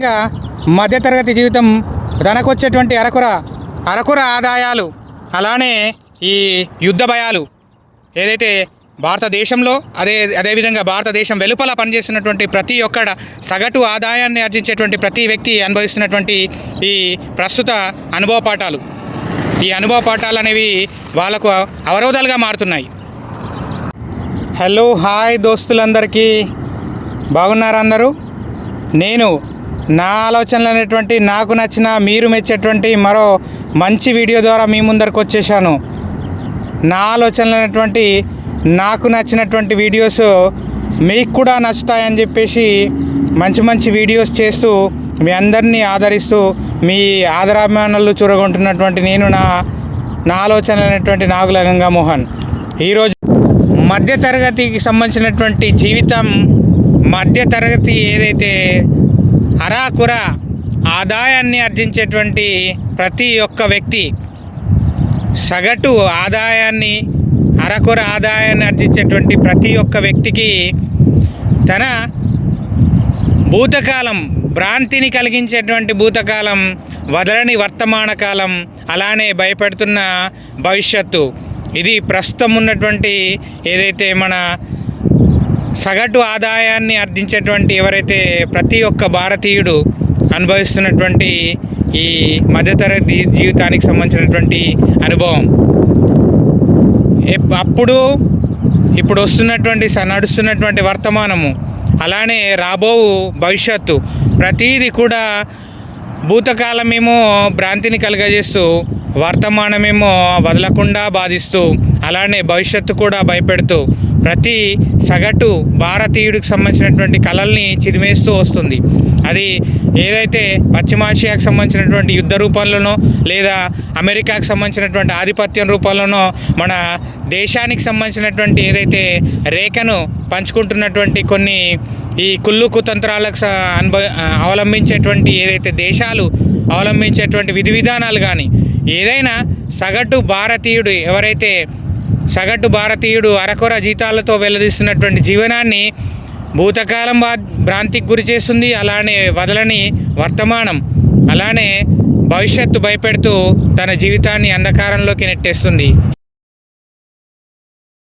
ఇంకా మధ్యతరగతి జీవితం తనకొచ్చేటువంటి అరకొర ఆదాయాలు, అలానే ఈ యుద్ధ భయాలు ఏదైతే భారతదేశంలో అదేవిధంగా భారతదేశం వెలుపల పనిచేస్తున్నటువంటి ప్రతి ఒక్కడ సగటు ఆదాయాన్ని ఆర్జించేటువంటి ప్రతి వ్యక్తి అనుభవిస్తున్నటువంటి ఈ ప్రస్తుత అనుభవ పాఠాలు, ఈ అనుభవ పాఠాలు అనేవి వాళ్ళకు అవరోధాలుగా మారుతున్నాయి. హలో హాయ్ దోస్తులందరికీ, బాగున్నారు అందరూ? నేను నా ఆలోచనలు అనేటువంటి నాకు నచ్చిన మీరు మెచ్చేటువంటి మరో మంచి వీడియో ద్వారా మీ ముందరకు వచ్చేసాను. నా ఆలోచనలు అనేటువంటి నాకు నచ్చినటువంటి వీడియోస్ మీకు కూడా నచ్చుతాయని చెప్పేసి మంచి మంచి వీడియోస్ చేస్తూ మీ అందరినీ ఆదరిస్తూ మీ ఆదరాభిమానాలు చూరగొంటున్నటువంటి నేను నా ఆలోచనలు అనేటువంటి నాగుల గంగామోహన్. ఈరోజు మధ్యతరగతికి సంబంధించినటువంటి జీవితం, మధ్యతరగతి ఏదైతే అరాకుర ఆదాయాన్ని ఆర్జించేటువంటి ప్రతి ఒక్క వ్యక్తి, సగటు ఆదాయాన్ని అరకొర ఆదాయాన్ని ఆర్జించేటువంటి ప్రతి ఒక్క వ్యక్తికి తన భూతకాలం, భ్రాంతిని కలిగించేటువంటి భూతకాలం, వదలని వర్తమాన కాలం, అలానే భయపెడుతున్న భవిష్యత్తు, ఇది ప్రస్తుతం ఉన్నటువంటి ఏదైతే మన సగటు ఆదాయాన్ని ఆర్జించేటువంటి ఎవరైతే ప్రతి ఒక్క భారతీయుడు అనుభవిస్తున్నటువంటి ఈ మధ్యతరగతి జీవితానికి సంబంధించినటువంటి అనుభవం. ఇప్పుడు వస్తున్నటువంటి నడుస్తున్నటువంటి వర్తమానము, అలానే రాబో భవిష్యత్తు, ప్రతీది కూడా భూతకాలమేమో భ్రాంతిని కలుగజేస్తూ, వర్తమానమేమో వదలకుండా బాధిస్తూ, అలానే భవిష్యత్తు కూడా భయపెడుతూ ప్రతి సగటు భారతీయుడికి సంబంధించినటువంటి కళల్ని చిరిమేస్తూ వస్తుంది. అది ఏదైతే పశ్చిమాసియాకు సంబంధించినటువంటి యుద్ధ రూపంలోనో లేదా అమెరికాకు సంబంధించినటువంటి ఆధిపత్యం రూపంలోనో మన దేశానికి సంబంధించినటువంటి ఏదైతే రేఖను పంచుకుంటున్నటువంటి కొన్ని ఈ కుళ్ళు కుతంత్రాలకు అవలంబించేటువంటి ఏదైతే దేశాలు అవలంబించేటువంటి విధి విధానాలు కానీ, ఏదైనా సగటు భారతీయుడు అరకొర జీతాలతో వెల్లదీస్తున్నటువంటి జీవనాన్ని భూతకాలం భ్రాంతికి గురి చేస్తుంది. అలానే వదలని వర్తమానం, అలానే భవిష్యత్తు భయపెడుతూ తన జీవితాన్ని అంధకారంలోకి నెట్టేస్తుంది.